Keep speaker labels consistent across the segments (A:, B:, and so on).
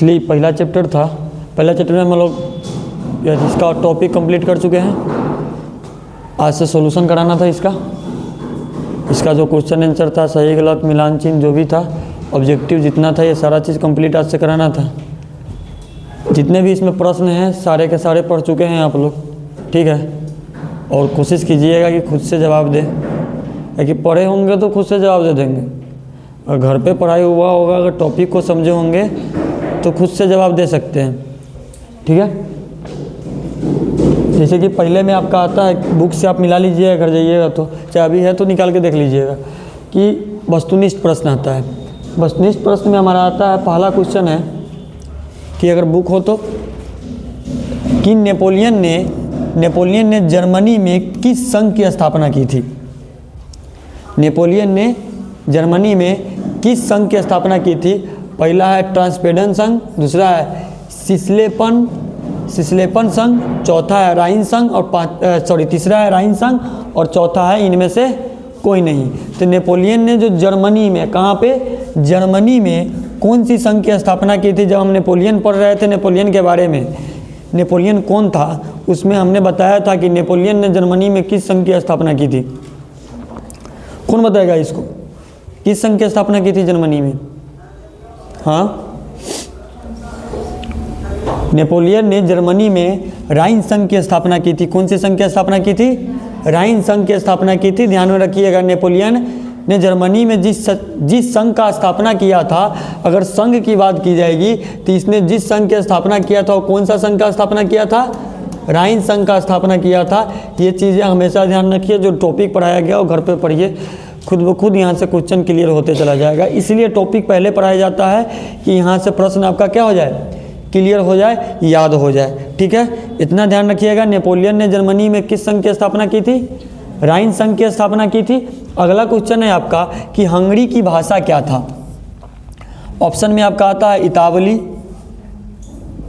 A: इसलिए पहला चैप्टर था, पहला चैप्टर में हम लोग इसका टॉपिक कंप्लीट कर चुके हैं। आज से सॉल्यूशन कराना था इसका जो क्वेश्चन आंसर था, सही गलत मिलान चिन्ह जो भी था, ऑब्जेक्टिव जितना था, ये सारा चीज़ कंप्लीट आज से कराना था। जितने भी इसमें प्रश्न हैं सारे के सारे पढ़ चुके हैं आप लोग, ठीक है। और कोशिश कीजिएगा कि खुद से जवाब दें, कि पढ़े होंगे तो खुद से जवाब दे देंगे, और घर पे पढ़ाई हुआ होगा, अगर टॉपिक को समझे होंगे तो खुद से जवाब दे सकते हैं, ठीक है। जैसे कि पहले में आपका आता है, बुक से आप मिला लीजिएगा, घर जाइएगा तो, चाहे अभी है तो निकाल के देख लीजिएगा कि वस्तुनिष्ठ प्रश्न आता है। वस्तुनिष्ठ प्रश्न में हमारा आता है, पहला क्वेश्चन है कि अगर बुक हो तो, कि नेपोलियन ने जर्मनी में किस संघ की स्थापना की थी। नेपोलियन ने जर्मनी में किस संघ की स्थापना की थी। पहला है ट्रांसपेडन संघ, दूसरा है सिस्लेपन संघ, चौथा है राइन संघ, और तीसरा है राइन संघ, और चौथा है इनमें से कोई नहीं। तो नेपोलियन ने जो जर्मनी में, कहाँ पे, जर्मनी में कौन सी संघ की स्थापना की थी। जब हम नेपोलियन पढ़ रहे थे, नेपोलियन के बारे में, नेपोलियन कौन था, उसमें हमने बताया था कि नेपोलियन ने जर्मनी में किस संघ की स्थापना की थी। कौन बताएगा इसको, किस संघ की स्थापना की थी जर्मनी में। हाँ, नेपोलियन ने जर्मनी में राइन संघ की स्थापना की थी। कौन सी संघ की स्थापना की थी, राइन संघ की स्थापना की थी। ध्यान में रखिएगा, नेपोलियन ने जर्मनी में जिस संघ का स्थापना किया था, अगर संघ की बात की जाएगी तो इसने जिस संघ की स्थापना किया था वो कौन सा संघ का स्थापना किया था, राइन संघ का स्थापना किया था। ये चीज़ें हमेशा ध्यान रखिए, जो टॉपिक पढ़ाया गया वो घर पे पढ़िए, खुद ब खुद यहाँ से क्वेश्चन क्लियर होते चला जाएगा। इसलिए टॉपिक पहले पढ़ाया जाता है कि यहाँ से प्रश्न आपका क्या हो जाए, क्लियर हो जाए, याद हो जाए, ठीक है। इतना ध्यान रखिएगा। नेपोलियन ने जर्मनी में किस संघ की स्थापना की थी, राइन संघ की स्थापना की थी। अगला क्वेश्चन है आपका कि हंगरी की भाषा क्या था। ऑप्शन में आपका आता है इतावली,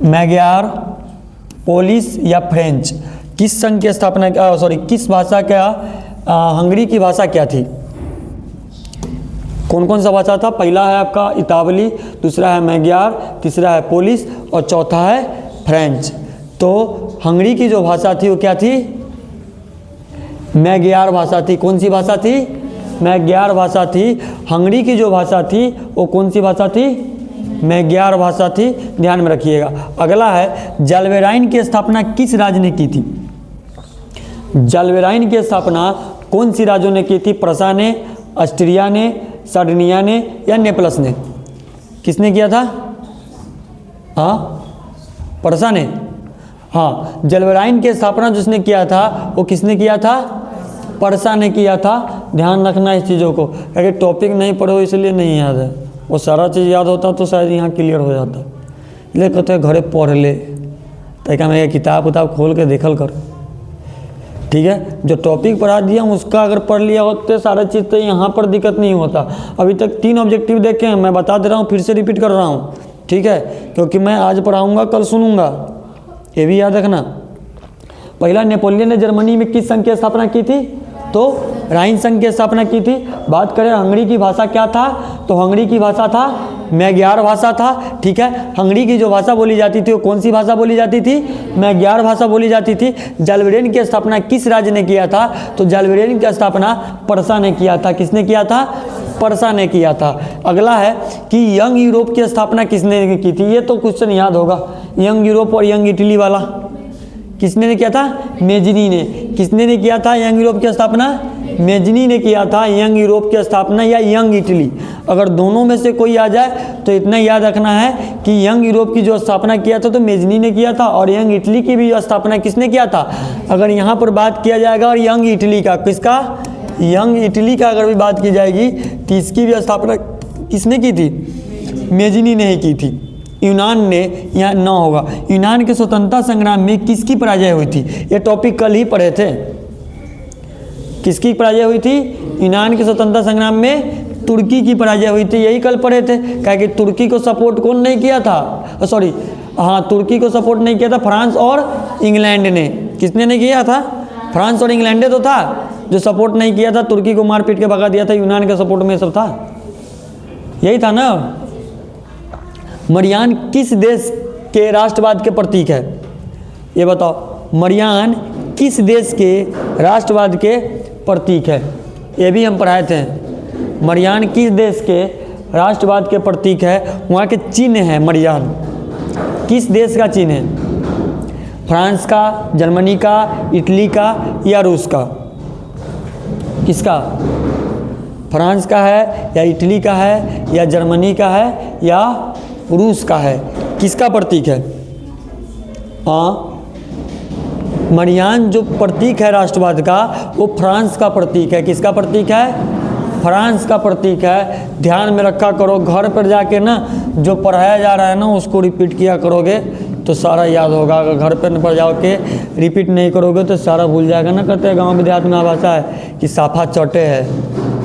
A: मैग्यार, पोलिश या फ्रेंच। किस संघ की स्थापना, किस भाषा का, हंगरी की भाषा क्या थी। कौन कौन सा भाषा था, पहला है आपका इतावली, दूसरा है मैग्यार, तीसरा है पोलिश, और चौथा है फ्रेंच। तो हंगरी की जो भाषा थी वो क्या थी, मैग्यार भाषा थी। कौन सी भाषा थी, मैग्यार भाषा थी। हंगरी की जो भाषा थी वो कौन सी भाषा थी, मैग्यार भाषा थी। ध्यान में रखिएगा। अगला है जाल्वेराइन की स्थापना किस राज्य ने की थी। जाल्वेराइन की स्थापना कौन सी राज्यों ने की थी, प्रसा ने, ऑस्ट्रिया ने, सार्डिनिया ने या नेपल्स ने। किसने किया था, हाँ, प्रसा ने। हाँ, जाल्वेराइन की स्थापना जिसने किया था वो किसने किया था, प्रसा ने किया था। ध्यान रखना इस चीज़ों को, अगर टॉपिक नहीं पढ़ो इसलिए नहीं याद है, वो सारा चीज़ याद होता तो शायद यहाँ क्लियर हो जाता। इसलिए कहते हैं घरे पढ़ ले, ताकि मैं किताब उताब खोल के देखल कर, ठीक है। जो टॉपिक पढ़ा दिया उसका अगर पढ़ लिया होते सारा चीज़, तो यहाँ पर दिक्कत नहीं होता। अभी तक 3 ऑब्जेक्टिव देखे हैं, मैं बता दे रहा हूँ, फिर से रिपीट कर रहा हूँ, ठीक है, क्योंकि मैं आज पढ़ाऊँगा कल सुनूंगा, ये भी याद रखना। पहला, नेपोलियन ने जर्मनी में किस संघ की स्थापना की थी, तो राइन संघ की स्थापना की थी। बात करें हंगरी की भाषा क्या था, तो हंगरी की भाषा था मैग्यार भाषा था, ठीक है। हंगरी की जो भाषा बोली जाती थी वो कौन सी भाषा बोली जाती थी, मैग्यार भाषा बोली जाती थी। जाल्वेराइन की स्थापना किस राज्य ने किया था, तो जाल्वेराइन की स्थापना प्रसा ने किया था। किसने किया था, प्रसा ने किया था। अगला है कि यंग यूरोप की स्थापना किसने की थी। ये तो क्वेश्चन याद होगा, यंग यूरोप और यंग इटली वाला किसने ने किया था, मेजनी ने। किसने ने किया था यंग यूरोप की स्थापना, मेजनी ने किया था यंग यूरोप की स्थापना या यंग इटली। अगर दोनों में से कोई आ जाए तो इतना याद रखना है कि यंग यूरोप की जो स्थापना किया था तो मेजनी ने किया था, और यंग इटली की भी स्थापना किसने किया था। अगर यहाँ पर बात किया जाएगा और यंग इटली का, किसका, यंग इटली का अगर भी बात की जाएगी तो इसकी भी स्थापना किसने की थी, मेजनी ने ही की थी। यूनान ने, यहाँ न होगा, यूनान के स्वतंत्रता संग्राम में किसकी पराजय हुई थी। ये टॉपिक कल ही पढ़े थे, किसकी पराजय हुई थी, यूनान के स्वतंत्रता संग्राम में तुर्की की पराजय हुई थी, यही कल पढ़े थे। क्या कि तुर्की को सपोर्ट कौन नहीं किया था, तुर्की को सपोर्ट नहीं किया था फ्रांस और इंग्लैंड ने। किसने नहीं किया था, फ्रांस और इंग्लैंड तो था जो सपोर्ट नहीं किया था, तुर्की को मार पीट के भगा दिया था। यूनान के सपोर्ट में सब था, यही था ना। मरियान किस देश के राष्ट्रवाद के प्रतीक है? ये बताओ, मरियान किस देश के राष्ट्रवाद के प्रतीक है? ये भी हम पढ़ाए थे। मरियान किस देश के राष्ट्रवाद के प्रतीक है? वहाँ के चिन्ह है मरियान। किस देश का चिन्ह है? फ्रांस का, जर्मनी का, इटली का या रूस का? किसका? फ्रांस का है या इटली का है या जर्मनी का है या रूस का है? किसका प्रतीक है? हाँ, मरियान जो प्रतीक है राष्ट्रवाद का, वो फ्रांस का प्रतीक है। किसका प्रतीक है? फ्रांस का प्रतीक है। ध्यान में रखा करो, घर पर जाके ना जो पढ़ाया जा रहा है ना उसको रिपीट किया करोगे तो सारा याद होगा। अगर घर पर जाओ के रिपीट नहीं करोगे तो सारा भूल जाएगा ना। कहते हैं गाँव में देहात में भाषा है कि साफा चौटे है,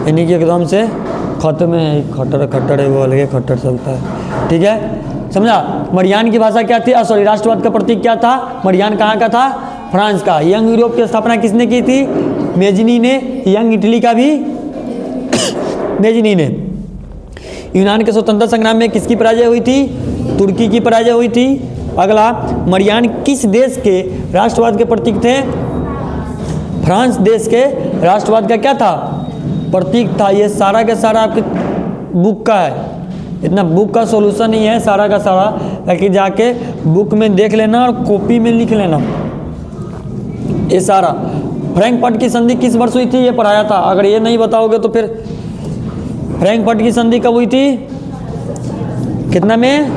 A: यानी कि एकदम से खत्म है। खट्टर खट्टर है, वो अलग खट्टर चलता है। ठीक है, समझा? मरियान की भाषा क्या थी? सॉरी, राष्ट्रवाद का प्रतीक क्या था? मरियान कहाँ का था? फ्रांस का। यंग यूरोप की स्थापना किसने की थी? मेजनी ने। यंग इटली का भी मेजनी ने। यूनान के स्वतंत्रता संग्राम में किसकी पराजय हुई थी? तुर्की की पराजय हुई थी। अगला, मरियान किस देश के राष्ट्रवाद के प्रतीक थे? फ्रांस देश के राष्ट्रवाद का क्या था? प्रतीक था। ये सारा का सारा आपके बुक का है, इतना बुक का सॉल्यूशन ही है सारा का सारा, ताकि जाके बुक में देख लेना और कॉपी में लिख लेना ये सारा। फ्रैंकफर्ट की संधि किस वर्ष हुई थी? ये पढ़ाया था। अगर ये नहीं बताओगे तो फिर फ्रैंकफर्ट की संधि कब हुई थी? कितना में?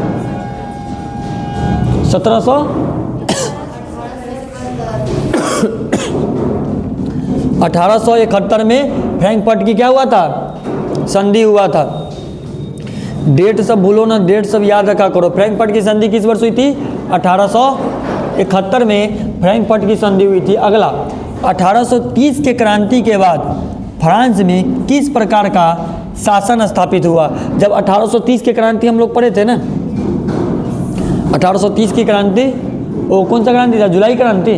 A: 1871 में फ्रैंकफर्ट की क्या हुआ था? संधि हुआ था। डेट सब भूलो ना, डेट सब याद रखा करो। फ्रैंकफर्ट की संधि किस वर्ष हुई थी? 1871 में फ्रैंकफर्ट की संधि हुई थी। अगला, 1830 के क्रांति के बाद फ्रांस में किस प्रकार का शासन स्थापित हुआ? जब 1830 की क्रांति हम लोग पढ़े थे ना, 1830 की क्रांति, वो कौन सा क्रांति था? जुलाई क्रांति।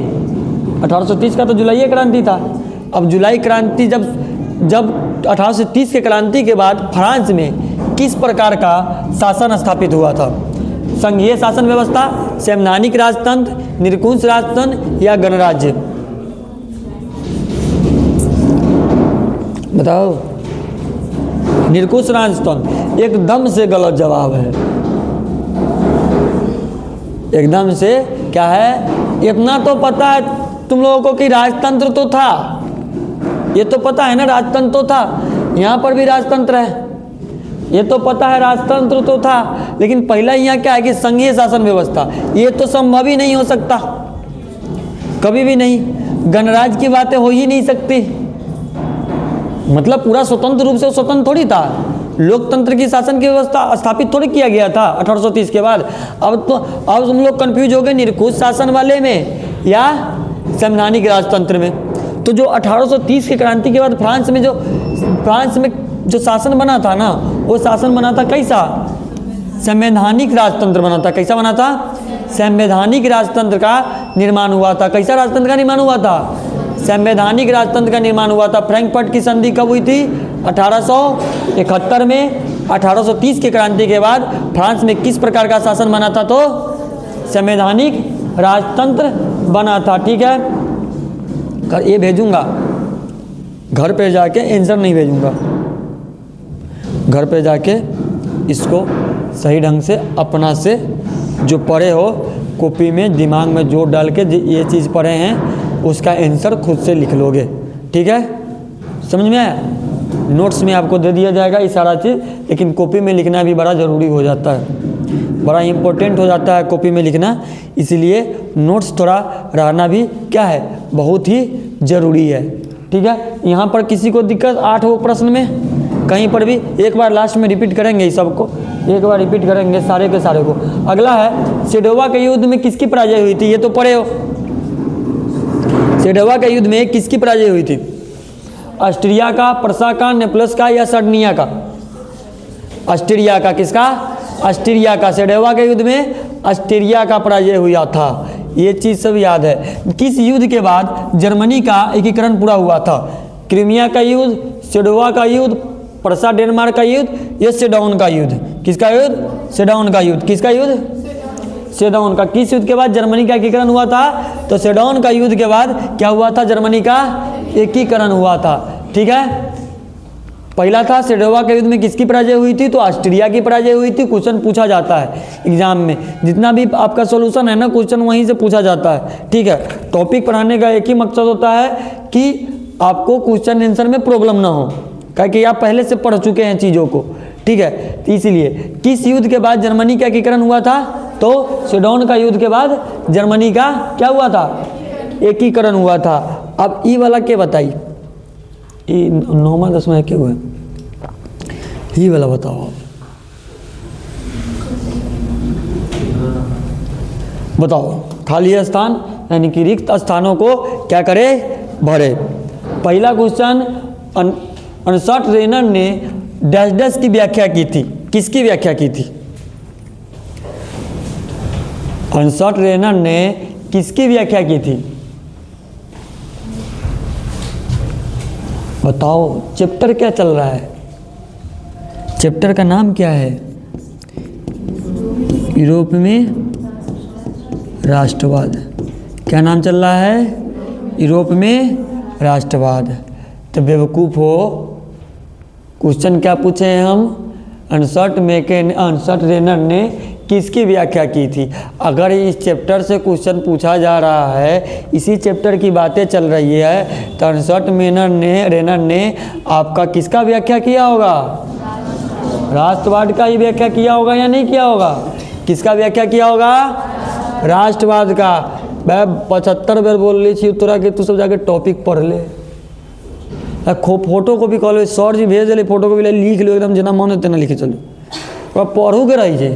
A: 1830 का तो जुलाई क्रांति था। अब जुलाई क्रांति जब 1830 के क्रांति के बाद फ्रांस में किस प्रकार का शासन स्थापित हुआ था? संघीय शासन व्यवस्था, सैमनानिक राजतंत्र, निरंकुश राजतंत्र या गणराज्य? बताओ। निरंकुश राजतंत्र एकदम से गलत जवाब है। एकदम से क्या है? इतना तो पता है तुम लोगों को कि राजतंत्र तो था, ये तो पता है ना राजतंत्र तो था। यहाँ पर भी राजतंत्र है, ये तो पता है राजतंत्र तो था। लेकिन पहला यहाँ क्या है कि संघीय शासन व्यवस्था, ये तो संभव ही नहीं हो सकता, कभी भी नहीं। गणराज्य की बातें हो ही नहीं सकती। मतलब पूरा स्वतंत्र रूप से स्वतंत्र थोड़ी था। लोकतंत्र की शासन की व्यवस्था स्थापित थोड़ी किया गया था 1830 के बाद। अब तुम लोग कंफ्यूज हो गए निरंकुश शासन वाले में या सैमनानिक राजतंत्र में। तो जो 1830 की क्रांति के बाद फ्रांस में जो शासन बना था ना, वो शासन बना था कैसा? संवैधानिक राजतंत्र बना था। कैसा बना था? संवैधानिक राजतंत्र का निर्माण हुआ था। कैसा राजतंत्र का निर्माण हुआ था? संवैधानिक राजतंत्र का निर्माण हुआ था। फ्रैंकफर्ट की संधि कब हुई थी? 1871 में। 1830 की क्रांति के बाद फ्रांस में किस प्रकार का शासन बना था? तो संवैधानिक राजतंत्र बना था। ठीक है, कर ये भेजूंगा, घर पे जाके आंसर नहीं भेजूंगा, घर पे जाके इसको सही ढंग से अपना से जो पढ़े हो कॉपी में दिमाग में जोर डाल के ये चीज़ पढ़े हैं उसका आंसर खुद से लिख लोगे। ठीक है, समझ में आया? नोट्स में आपको दे दिया जाएगा ये सारा चीज़, लेकिन कॉपी में लिखना भी बड़ा ज़रूरी हो जाता है, बड़ा इम्पोर्टेंट हो जाता है कॉपी में लिखना। इसलिए नोट्स थोड़ा रहना भी क्या है, बहुत ही ज़रूरी है। ठीक है, यहाँ पर किसी को दिक्कत 8 प्रश्न में कहीं पर भी? एक बार लास्ट में रिपीट करेंगे इस सबको, एक बार रिपीट करेंगे सारे के सारे को। अगला है सेडोवा के युद्ध में किसकी पराजय हुई थी? ये तो पढ़े हो। सेडोवा के युद्ध में किसकी पराजय हुई थी? ऑस्ट्रिया का, प्रसा का, नेपल्स का या सर्डिनिया का? ऑस्ट्रिया का। किसका? ऑस्ट्रिया का। सेडोवा के युद्ध में ऑस्ट्रिया का पराजय हुआ था। ये चीज़ सब याद है। किस युद्ध के बाद जर्मनी का एकीकरण पूरा हुआ था? क्रीमिया का युद्ध, सेडोवा का युद्ध, प्रसा डेनमार्क का युद्ध या सेडोन का युद्ध? किसका युद्ध? सेडौन का युद्ध। किसका युद्ध? सेडौन का। किस युद्ध के बाद जर्मनी का एकीकरण हुआ था? तो सेडौन का युद्ध के बाद क्या हुआ था? जर्मनी का एकीकरण हुआ था। ठीक है, पहला था सेडोवा के युद्ध में किसकी पराजय हुई थी? तो ऑस्ट्रिया की पराजय हुई थी। क्वेश्चन पूछा जाता है एग्जाम में, जितना भी आपका सॉल्यूशन है ना, क्वेश्चन वहीं से पूछा जाता है। ठीक है, टॉपिक पढ़ाने का एक ही मकसद होता है कि आपको क्वेश्चन आंसर में प्रॉब्लम ना हो, क्योंकि आप पहले से पढ़ चुके हैं चीज़ों को। ठीक है, तो इसीलिए किस युद्ध के बाद जर्मनी का एकीकरण हुआ था? तो सेडौन का युद्ध के बाद जर्मनी का क्या हुआ था? एकीकरण हुआ था। अब ई वाला क्या बताइए, ये 9वां 10वां क्या हुआ? ये वाला बताओ, बताओ। खाली स्थान यानी कि रिक्त स्थानों को क्या करे? भरे। पहला क्वेश्चन, अर्नस्ट रेनर ने डैश डैश की व्याख्या की थी। किसकी व्याख्या की थी? अर्नस्ट रेनर ने किसकी व्याख्या की थी? बताओ, चैप्टर क्या चल रहा है? चैप्टर का नाम क्या है? यूरोप में राष्ट्रवाद। क्या नाम चल रहा है? यूरोप में राष्ट्रवाद। तो बेवकूफ़ हो, क्वेश्चन क्या पूछे हैं हम? अर्नस्ट रेनर ने किसकी व्याख्या की थी? अगर इस चैप्टर से क्वेश्चन पूछा जा रहा है, इसी चैप्टर की बातें चल रही है, तो अर्नस्ट रेनर ने आपका किसका व्याख्या किया होगा? राष्ट्रवाद का ही व्याख्या किया होगा या नहीं किया होगा? किसका व्याख्या किया होगा? राष्ट्रवाद का। मैं 75 बार बोल ली थी तोरा कि तू सब जाके टॉपिक पढ़ ले। फोटो को भी कॉलेज सर जी भेज दिले, फोटो को भी लिख लो, एकदम जना मन होते ना लिखे चलो, पढ़ू के रही है।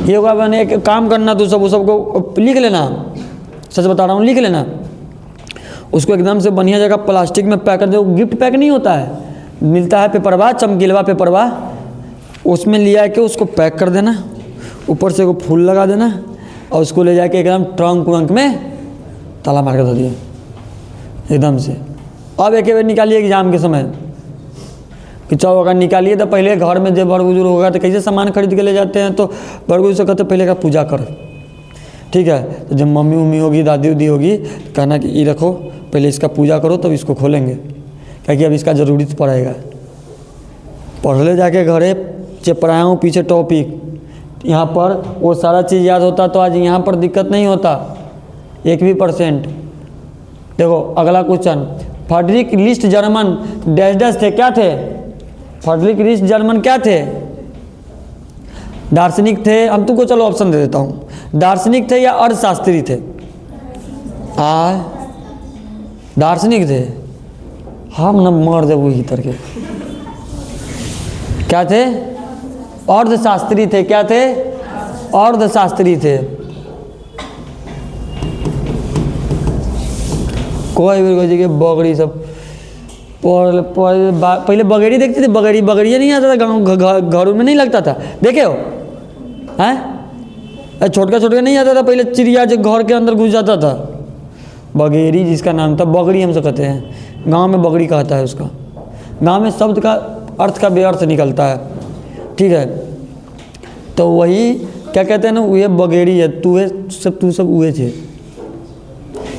A: ये होगा मैंने एक काम करना, तू सब सबको लिख लेना, सच बता रहा हूँ, लिख लेना। उसको एकदम से बढ़िया जगह प्लास्टिक में पैक कर दे। गिफ्ट पैक नहीं होता है, मिलता है पेपरवा, चमकीलवा पेपरवा, उसमें लिया के उसको पैक कर देना, ऊपर से वो फूल लगा देना और उसको ले जाके एकदम ट्रंक व्रंक में ताला मार के दे दिया एकदम से। अब एक बार निकालिए एग्जाम के समय कि चलो अगर निकालिए तो पहले घर में जब बड़ बुजुर्ग होगा तो कैसे सामान खरीद के ले जाते हैं, तो बड़ बुजुर्ग से कहते पहले का पूजा कर। ठीक है, तो जब मम्मी उम्मी होगी, दादी उदी होगी, तो कहना कि ये रखो, पहले इसका पूजा करो तब इसको खोलेंगे, क्योंकि अब इसका ज़रूरत पड़ेगा। पढ़ ले जाके घरे, चपराया हूँ पीछे टॉपिक, यहाँ पर वो सारा चीज़ याद होता तो आज यहाँ पर दिक्कत नहीं होता 1%। देखो अगला question, Frederick List German dash dash थे, क्या थे? फ्रेडरिक लिस्ट जर्मन क्या थे? दार्शनिक थे। हम तुमको चलो ऑप्शन दे देता हूँ, दार्शनिक थे या अर्थशास्त्री थे? दार्शनिक थे। हम न मर दे वही तरह के, क्या थे? अर्थशास्त्री थे। क्या थे? अर्थशास्त्री थे। कोई भी जगह बगड़ी सब पहले बगेड़ी देखते थे, बगड़िया नहीं आता था गाँव, घरों में नहीं लगता था, देखे हो? हैं, छोटका छोटका नहीं आता था पहले, चिड़िया जो घर के अंदर घुस जाता था, बगेड़ी जिसका नाम था, बगड़ी हमसे कहते हैं, गांव में बगड़ी कहता है उसका। गांव में शब्द का अर्थ का बेअर्थ निकलता है। ठीक है, तो वही क्या कहते हैं ना, वह बगेड़ी है। तू सब उहे छे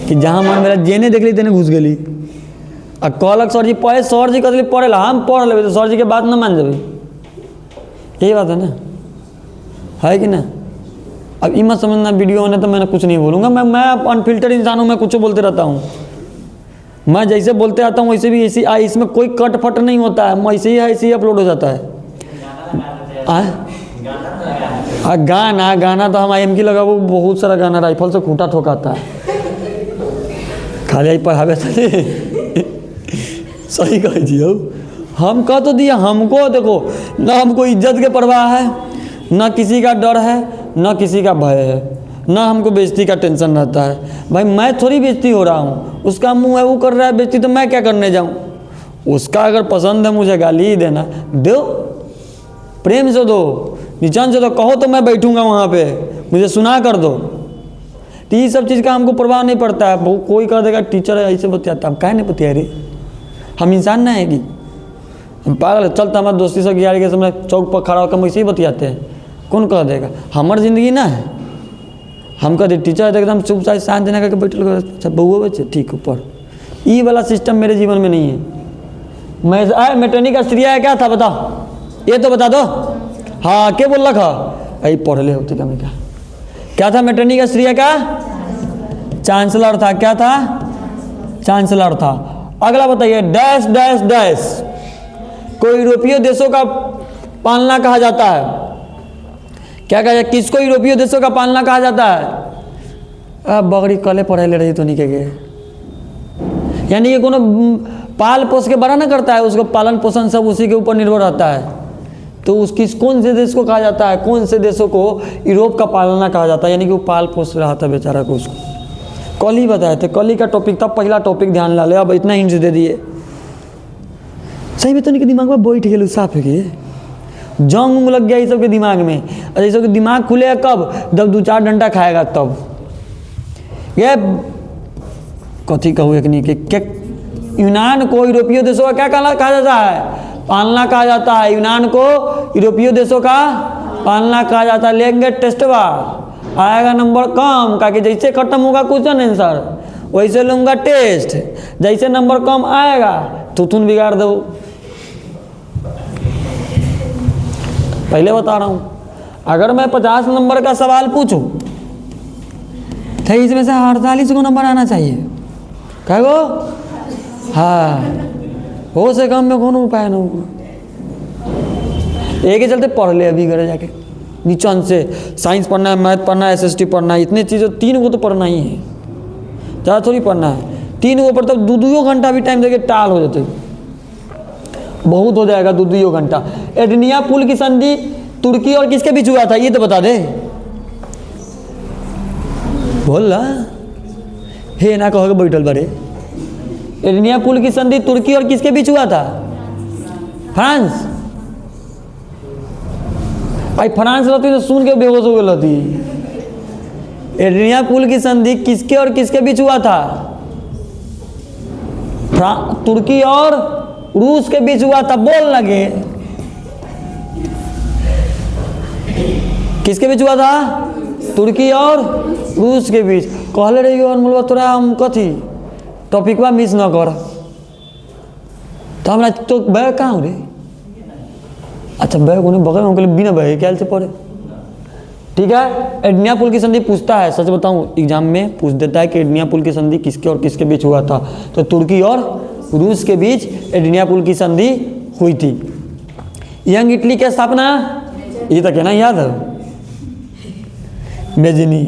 A: कि जहाँ मन मेरा जेने देख ली तेने घुस गली। आ कहलक सर जी पढ़े, सर जी कहते पढ़ेला, हम पढ़ लेबै तो सर जी के बात ना मान जाबे, यही बात है ना, है कि ना? अब ई मत समझना वीडियो होने तो मैंने कुछ नहीं बोलूँगा, मैं अनफिल्टर इंसान हूँ, मैं कुछ बोलते रहता हूँ। मैं जैसे बोलते आता हूँ वैसे भी ऐसे, इसमें कोई कट फट नहीं होता है, ऐसे ही अपलोड हो जाता है। गाना तो हम IM की लगा, वो बहुत सारा गाना राइफल से खूंटा ठोकाता है, खाली पढ़ावे सही कह दियो। हम कह तो दिया, हमको देखो ना, हमको इज्जत के परवाह है, ना किसी का डर है, ना किसी का भय है, ना हमको बेइज्जती का टेंशन रहता है। भाई मैं थोड़ी बेइज्जती हो रहा हूँ, उसका मुंह है वो कर रहा है बेइज्जती, तो मैं क्या करने जाऊँ? उसका अगर पसंद है मुझे गाली ही देना, दो, प्रेम से दो, निचान से दो, कहो तो मैं बैठूंगा वहाँ पे, मुझे सुना कर दो। तो ये सब चीज़ का हमको प्रभाव नहीं पड़ता है। वो कोई कह देगा टीचर है ऐसे बतियाता, हम काहे नहीं बतिया रे, हम इंसान ना है कि हम पागल है, चलता हमारे दोस्ती से गियारी के समय चौक पर खड़ा होकर हम इसी बतियाते हैं, कौन कह देगा? हमार जिंदगी ना है। हम कहते टीचर है एकदम चुपचाप शांत देना करके बैठल, अच्छा बउआ बच्चे ठीक ऊपर, ये वाला सिस्टम मेरे जीवन में नहीं है। मैं मैट्रिक अस्ट्रिया है क्या था बताओ, ये तो बता दो। हाँ क्या बोल रखा अरे पढ़ ले होते क्या था मैट्रिक अस्ट्रिया का? चांसलर था। क्या था? चांसलर था। अगला बताइए, डैश डैश डैश को यूरोपीय देशों का पालना कहा जाता है। क्या कहा जाए? किसको यूरोपीय देशों का पालना कहा जाता है? अब बगड़ी कले पढ़े ले रही तो नहीं के, यानी ये कोनो पाल पोस के बड़ा ना करता है, उसको पालन पोषण सब उसी के ऊपर निर्भर रहता है। तो उसकी कौन से देश को कहा जाता है, कौन से देशों को यूरोप का पालना कहा जाता है? यानी कि वो पाल पोस रहा था बेचारा को, उसको कल ही बताए थे, कल ही का टॉपिक था, पहला टॉपिक ध्यान ला ले। अब इतना हिंट दे दिए, सही में तो नहीं के दिमाग में बैठ गए, साफ है कि जंग उंग लग गया ये सब के दिमाग में। और ये सब के दिमाग खुलेगा कब? जब 2-4 डंडा खाएगा तब। ये कथी कहूँ एक नहीं के यूनान को यूरोपीय देशों का क्या कहा जाता है? पालना कहा जाता है। यूनान को यूरोपीय देशों का पालना कहा जाता है। लेंगे टेस्टवा, आएगा नंबर कम, का कि जैसे खत्म होगा क्वेश्चन आंसर वैसे लूँगा टेस्ट, जैसे नंबर कम आएगा तुम बिगाड़ दो। पहले बता रहा हूँ, अगर मैं 50 नंबर का सवाल पूछूं तो इसमें से 48 को नंबर आना चाहिए। क्या गो? हाँ, हो से कम में कौन उपाय ना होगा। एक ही चलते पढ़ ले अभी घर जाके, नीचन से साइंस पढ़ना है, मैथ पढ़ना है, SST पढ़ना है, इतने चीज़ें 3 को तो पढ़ना ही है, ज़्यादा थोड़ी पढ़ना है। 3 को पढ़ते 2-2 घंटा भी टाइम देके टाल हो जाते, बहुत हो जाएगा 2-2 घंटा। एडनिया पुल की संधि तुर्की और किसके बीच हुआ था ये तो बता दे। बोल रहा हे ना कहोगे बैठल बड़े। एडनिया पुल की संधि तुर्की और किसके बीच हुआ था? फ्रांस। भाई फ्रांस रहती तो सुन के बेहोश हो गई रहती। एडनिया पुल की संधि किसके और किसके बीच हुआ था? तुर्की और रूस के बीच हुआ था। बोल लगे किसके बीच हुआ था? तुर्की और रूस के बीच। कहले रही और मूलवा तोरा हम कथी टॉपिकवा मिस न कर, तो हमरा तो बैग कहाँ रे? अच्छा बैग उन्हें बगल में कहले बिना बैग क्या से पढ़े। ठीक है, एडनिया पुल की संधि पूछता है, सच बताऊं एग्जाम में पूछ देता है कि एडनिया पुल की संधि किसके और किसके बीच हुआ था, तो तुर्की और रूस के बीच एडनिया पुल की संधि हुई थी। यंग इटली की स्थापना ये तक है ना याद है? मेजिनी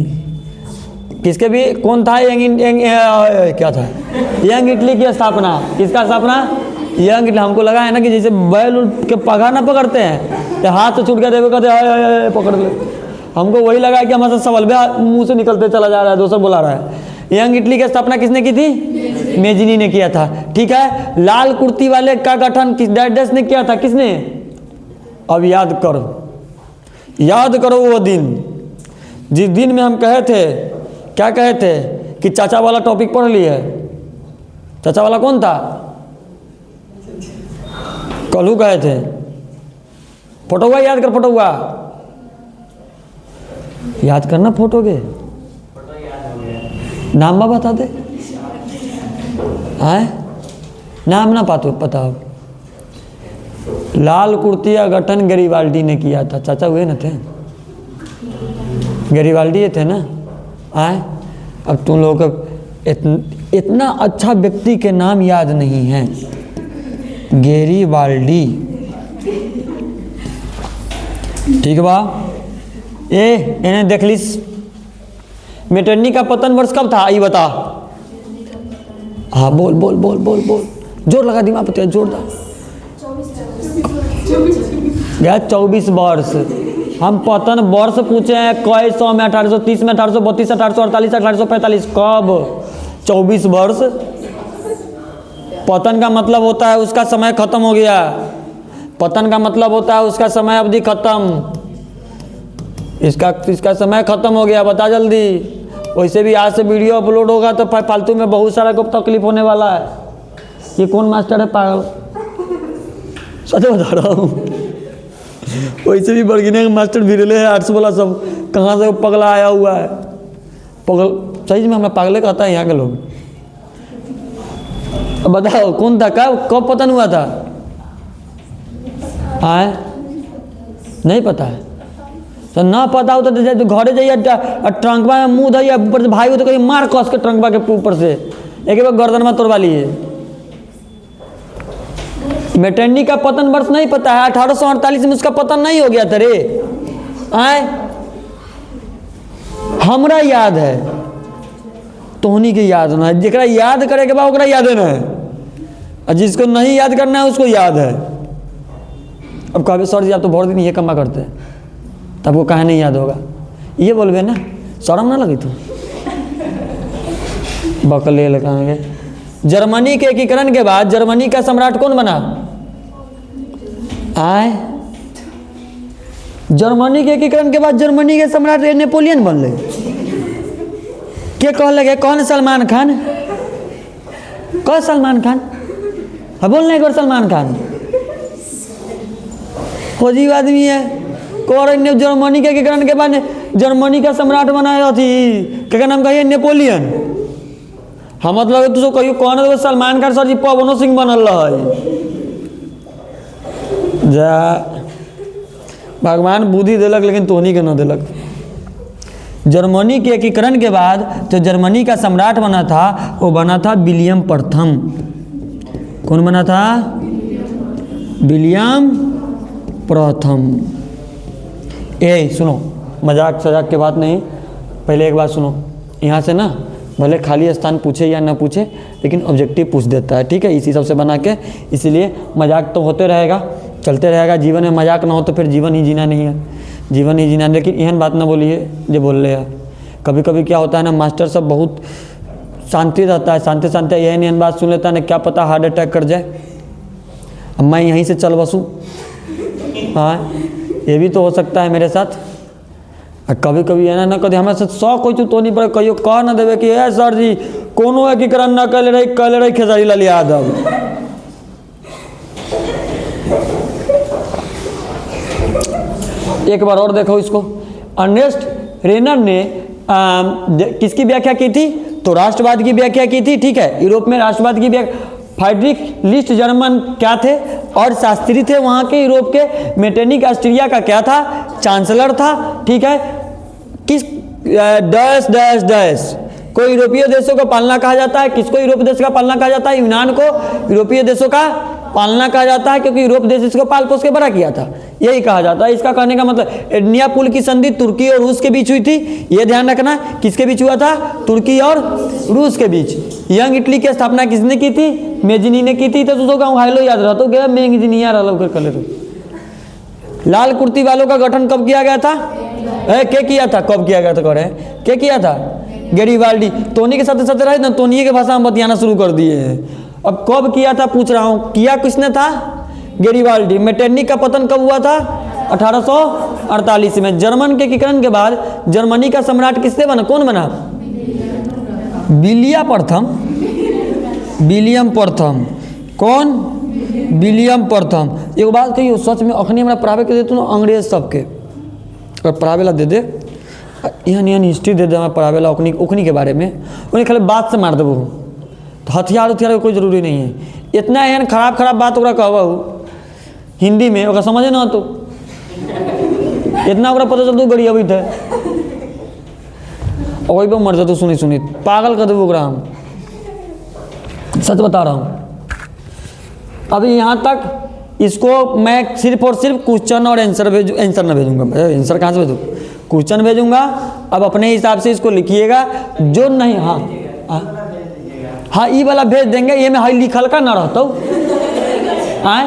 A: किसके भी कौन था? क्या था? यंग इटली की स्थापना। किसका स्थापना? Young Italy. हमको लगा है ना कि जैसे बैल के पगा ना पकड़ते हैं तो हाथ से छूट गया देवे कहते पकड़ ले, हमको वही लगा कि हमारे सवाल मुंह से निकलते चला जा रहा है, दोसर बुला रहा है। यंग इटली की स्थापना किसने की थी? मेजिनी ने किया था। ठीक है, लाल कुर्ती वाले का गठन किस डैश ने किया था? किसने? अब याद करो वो दिन जिस दिन में हम कहे थे, क्या कहे थे कि चाचा वाला टॉपिक पढ़ लिए। चाचा वाला कौन था? कलू कहे थे। फोटोवा याद कर, फोटोवा याद करना, फोटो के नाम बता दे। आए नाम ना पता हो। लाल कुर्ती का गठन गैरिबाल्डी ने किया था। चाचा हुए न थे? गैरिबाल्डी ये थे ना। आए अब तुम लोग इतना अच्छा व्यक्ति के नाम याद नहीं है। गैरिबाल्डी, ठीक बा। इन्हें देख लिस। मेटरनी का पतन वर्ष कब था ये बता। हाँ बोल बोल बोल बोल बोल, जोर लगा दिमाग पे, जोरदार। 24 वर्ष। हम पतन वर्ष पूछे हैं कई सौ में? 1830 में, 1832, 1848, 1845। कब? 24 वर्ष। पतन का मतलब होता है उसका समय खत्म हो गया। पतन का मतलब होता है उसका समय अवधि खत्म। इसका समय खत्म हो गया, बता जल्दी। वैसे भी आज से वीडियो अपलोड होगा तो फालतू में बहुत सारा को तकलीफ होने वाला है। ये कौन मास्टर है पागल? सच बता रहा हूँ। वैसे भी बरगिने के मास्टर भिड़ले है, आर्ट्स वाला सब कहाँ से पगला आया हुआ है। पगल सही में हमें पागले कहता है यहाँ के लोग। अब बताओ कौन था, कब पतन हुआ था? आए नहीं पता है तो ना पता होता तो घरे जाइए ट्रंकवा में मुँह धइए, ऊपर से भाई हो तो कहीं मार कस के ट्रंकवा के ऊपर से एक बार गर्दन में तोड़वा लिए। मेटर्नी का पतन वर्ष नहीं पता है? 1848 में उसका पतन नहीं हो गया था रे। आए हमरा याद है, तोहनी के याद ना है। जरा याद करे के बाद ओकरा याद ना है, और जिसको नहीं याद करना है उसको याद है। अब कहे सर जी आप तो बहुत दिन ये कमा करते हैं, तब वो कहे नहीं याद होगा, ये बोलबे ना, शर्म ना लगी तू बकले लगाएंगे। जर्मनी के एकीकरण के बाद जर्मनी का सम्राट कौन बना? आए जर्मनी के एकीकरण के बाद जर्मनी के सम्राट नेपोलियन बनले। के कह लगे? कौन? सलमान खान। कौन सलमान खान? हाँ बोलने एक बार सलमान खान। फौजी आदमी है। कौन? जर्मनी के एकीकरण के बाद जर्मनी का सम्राट बनाया थी, क्या नाम कहिए? नेपोलियन। हाँ मतलब तुझको कहियो कौन है? सलमान खान सर जी पवनो सिंह बनल रहा। जा भगवान बुद्धि दिलक लेकिन तोहनी के न दिलक। जर्मनी के एकीकरण के बाद जो जर्मनी का सम्राट बना था वो बना था विलियम प्रथम। कौन बना था? विलियम प्रथम। ए सुनो, मजाक सजाक की बात नहीं, पहले एक बात सुनो। यहाँ से ना भले खाली स्थान पूछे या ना पूछे लेकिन ऑब्जेक्टिव पूछ देता है, ठीक है, इसी सबसे बना के। इसीलिए मजाक तो होते रहेगा, चलते रहेगा। जीवन में मजाक ना हो तो फिर जीवन ही जीना नहीं है, जीवन ही जीना। लेकिन एहन बात ना बोलिए जो बोल रहे हैं। कभी कभी क्या होता है ना, मास्टर सब बहुत शांति रहता है, शांति शांति एहन बात सुन लेता है ना, क्या पता हार्ट अटैक कर जाए। अब मैं यहीं से चल बसूँ, हाँ ये भी तो हो सकता है मेरे साथ। कभी कभी है ना कभी हमारे साथ 100 कोई तो नहीं पड़े, कहियो कह ना देवे कि ए सर जी कोनो एकीकरण ना कल रही खेसारी लाल यादव। एक बार और देखो इसको। अर्नेस्ट रेनर ने किसकी व्याख्या की थी? तो राष्ट्रवाद की व्याख्या की थी, ठीक है। यूरोप में राष्ट्रवाद की व्याख्या। फ्रेडरिक लिस्ट जर्मन क्या थे और शास्त्री थे वहाँ के यूरोप के। मेटरनिक ऑस्ट्रिया का क्या था? चांसलर था, ठीक है। किस डैश डैश डैश को यूरोपीय देशों का पालना कहा जाता है? किसको यूरोपीय देश का पालना कहा जाता है? यूनान को यूरोपीय देशों का पालना कहा जाता है, क्योंकि यूरोप देश इसको पाल पोस के बड़ा किया था, यही कहा जाता है। इसका कहने का मतलब एडनिया पुल की संधि तुर्की और रूस के बीच हुई थी, ये ध्यान रखना। किसके बीच हुआ था? तुर्की और रूस के बीच। यंग इटली की स्थापना किसने की थी? मेजनी ने की थी। तो तुझको कहूँ हाइलो याद रहा तो गया मैं इंजीनियर कले। तो लाल कुर्ती वालों का गठन कब किया गया था? क्या किया था? कब किया गया था? कह रहे हैं क्या किया था? गैरिबाल्डी। टोनी के साथ साथ रहे ना, टोनी के भाषा में बतियाना शुरू कर दिए हैं। अब कब किया था पूछ रहा हूँ, किया किसने था? गैरिबाल्डी। मेटरनिक का पतन कब हुआ था? 1848 में। जर्मन के एकीकरण के बाद जर्मनी का सम्राट किससे बना? कौन बना? विलियम प्रथम। विलियम प्रथम। कौन? विलियम प्रथम। एक बात कहियो, सच में अखनी हमरा पढ़ावे के देते ना अंग्रेज सबके, अगर पढ़ावे ला दे दे यहाँ हिस्ट्री दे दे हमें पढ़ावे ला उखनी के बारे में, उन्हें खाली बात से मार देबो। तो हथियार उथियार की कोई जरूरी नहीं है। इतना एहन खराब खराब बात ओकरा कहबो हिंदी में, ओकरा समझे ना तो इतना ओकरा पता चलतो गड़ी अभी थे वही पर मर जातो। सुनी सुनी पागल कर देबो ओकरा हम, सच बता रहा हूँ। अभी यहाँ तक इसको मैं सिर्फ और सिर्फ क्वेश्चन और आंसर आंसर ना भेजूंगा। आंसर कहाँ से भेजूँ? क्वेश्चन भेजूंगा। अब अपने हिसाब से इसको लिखिएगा। जो नहीं, हाँ ये वाला भेज देंगे, ये में हाई लिखल का ना रहता हाँ।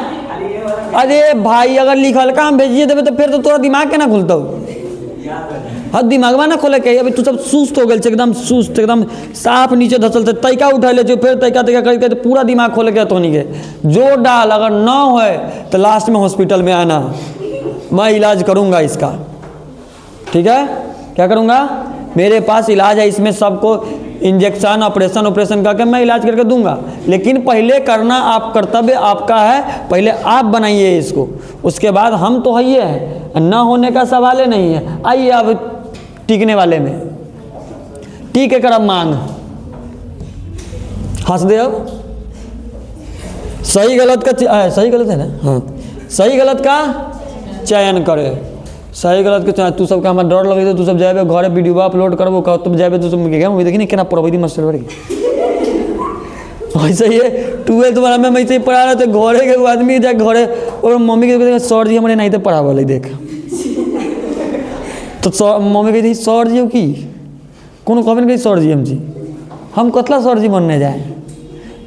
A: अरे भाई अगर लिखल का हम भेजिए देवे तो फिर तो तोरा दिमाग के ना खुलता हाँ, दिमागवा ना खोले के। अभी तू सब सुस्त हो गए, एकदम सुस्त, एकदम साफ नीचे धसल से तैका उठा ले, फिर तैका तैका करके तो पूरा दिमाग खोले के। तो नहीं के जोर डाल, अगर ना होए तो लास्ट में हॉस्पिटल में आना, मैं इलाज करूँगा इसका, ठीक है। क्या करूँगा? मेरे पास इलाज है, इसमें सबको इंजेक्शन ऑपरेशन करके मैं इलाज करके दूंगा, लेकिन पहले करना आप कर्तव्य आपका है, पहले आप बनाइए इसको, उसके बाद हम तो है ही है, ना होने का सवाल ही नहीं है। आइए अब टिकने वाले में, टीके कर अब मांग, हंस दे अब। सही गलत का सही गलत है ना, हाँ, सही गलत का चयन करे, सही गलत के तू सबका हमारा डर लगे तो तू सब जाए घरे वीडियो अपलोड करबो कह तुम जाए तू सब क्या मूवी देखी नहीं केना प्रविधि मास्टर बड़ी ऐसे ही है। 12th वाला में ऐसे ही पढ़ा रहे थे, घरे के आदमी जाए घरे और मम्मी के सर जी हमारे नहीं तो पढ़ा वाले देख तो मम्मी कहती सर जी की कौन कहबे नहीं सर जी हम कतला सर जी बनने जाए,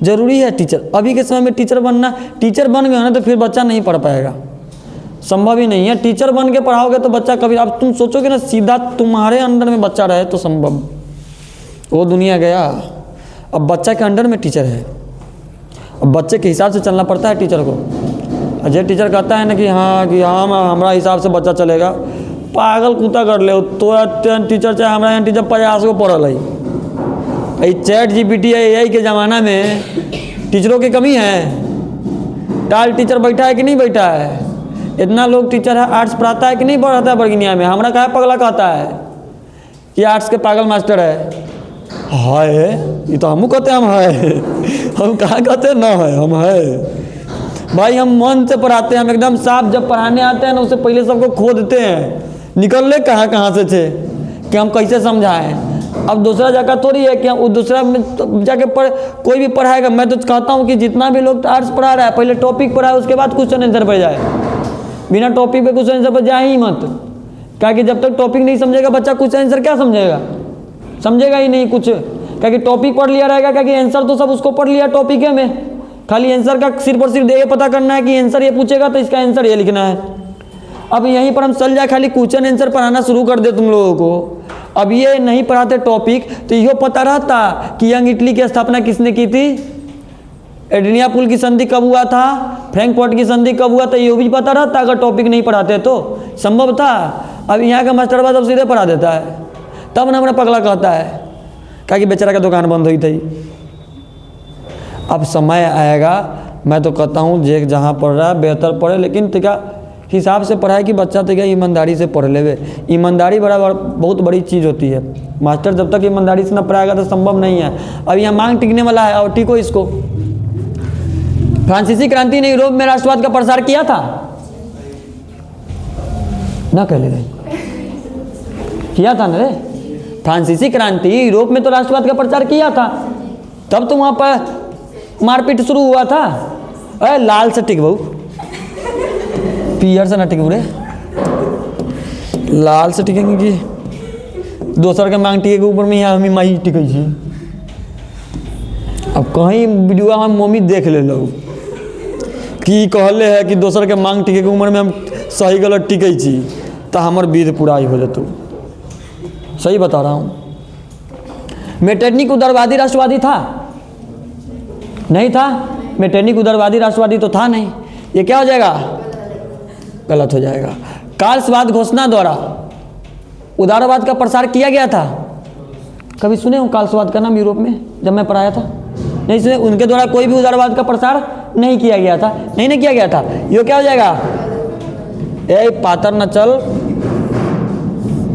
A: जरूरी है टीचर। अभी के समय में टीचर बनना, टीचर बन गया ना तो फिर बच्चा नहीं पढ़ पाएगा, संभव ही नहीं है। टीचर बन के पढ़ाओगे तो बच्चा कभी, अब तुम सोचोगे ना सीधा तुम्हारे अंडर में बच्चा रहे तो संभव, वो दुनिया गया। अब बच्चा के अंडर में टीचर है, अब बच्चे के हिसाब से चलना पड़ता है टीचर को। अजय टीचर कहता है ना कि हाँ हमारा हिसाब से बच्चा चलेगा, पागल कुत्ता कर ले तो टीचर चाहे हमारा यहाँ टीचर 50 को पढ़ल है। चैट GPT AI के ज़माना में टीचरों की कमी है, टाल टीचर बैठा है कि नहीं बैठा है, इतना लोग टीचर है, आर्ट्स पढ़ाता है कि नहीं पढ़ाता है बर्गिनिया में, हमारा कहा पगला कहता है कि आर्ट्स के पागल मास्टर है। हाय ये तो हम कहते हैं हम है, हम कहाँ कहते हैं ना है, हम है भाई, हम मन से पढ़ाते हैं, हम एकदम साफ। जब पढ़ाने आते हैं ना उससे पहले सबको खोदते हैं, निकल ले कहाँ से थे कि हम कैसे समझाएं। अब दूसरा जगह थोड़ी है कि हम दूसरा में जाके कोई भी पढ़ाएगा। मैं तो कहता हूँ कि जितना भी लोग आर्ट्स पढ़ा रहा है पहले टॉपिक पढ़ाए, उसके बाद क्वेश्चन आंसर पर जाए, बिना टॉपिक पे क्वेश्चन आंसर पर जाए ही मत। क्या कि जब तक टॉपिक नहीं समझेगा बच्चा क्वेश्चन आंसर क्या समझेगा, समझेगा ही नहीं कुछ। क्या कि टॉपिक पढ़ लिया रहेगा, क्या कि आंसर तो सब उसको पढ़ लिया टॉपिक है में, खाली आंसर का सिर्फ और सिर्फ ये पता करना है कि आंसर ये पूछेगा तो इसका आंसर ये लिखना है। अब यहीं पर हम चल जाए खाली क्वेश्चन आंसर पढ़ाना शुरू कर दे तुम लोगों को, अब ये नहीं पढ़ाते टॉपिक तो यो पता रहता कि यंग इटली की स्थापना किसने की थी, एड्रिया पुल की संधि कब हुआ था, फ्रैंकफर्ट की संधि कब हुआ था, ये भी पता रहता अगर टॉपिक नहीं पढ़ाते तो संभव था। अब यहाँ का मास्टर बात अब सीधे पढ़ा देता है, तब ना अपना पगला कहता है क्या कि बेचारा का दुकान बंद हुई थी। अब समय आएगा, मैं तो कहता हूँ जे जहाँ पढ़ रहा है बेहतर पढ़े, लेकिन टिका हिसाब से पढ़ाए कि बच्चा तो क्या ईमानदारी से पढ़ लेवे। ईमानदारी बहुत बड़ी चीज़ होती है। मास्टर जब तक ईमानदारी से न पढ़ाएगा तो संभव नहीं है। अब यहाँ मांग टिकने वाला है और टिको इसको। फ्रांसीसी क्रांति ने यूरोप में राष्ट्रवाद का प्रसार किया था ना, कह ले किया था ना रे। फ्रांसीसी क्रांति यूरोप में तो राष्ट्रवाद का प्रचार किया था, तब तो वहाँ पर मारपीट शुरू हुआ था। अरे लाल से टिक बहू, पियर से ना टिकू रे, लाल से टिकेंगे कि दोसर के मांग टिके के ऊपर में यहाँ हमें माही टिकै छी। अब कहीं वीडियो हम मम्मी देख ले लो कि कहले है कि दोसर के मांग टिके के उम्र में हम सही गलत टिकै छी तो हमार विध पूरा हो जतो। सही बता रहा हूँ। मेटरनिक उदारवादी राष्ट्रवादी था नहीं था, मेटरनिक उदारवादी राष्ट्रवादी तो था नहीं, ये क्या हो जाएगा, गलत हो जाएगा। कार्लसवाद घोषणा द्वारा उदारवाद का प्रसार किया गया था। कभी सुने हो कार्लसवाद का नाम यूरोप में जब मैं पढ़ाया था? नहीं सुने। उनके द्वारा कोई भी उदारवाद का प्रसार नहीं किया गया था, नहीं किया गया था। ये क्या हो जाएगा, ए पातर न चल,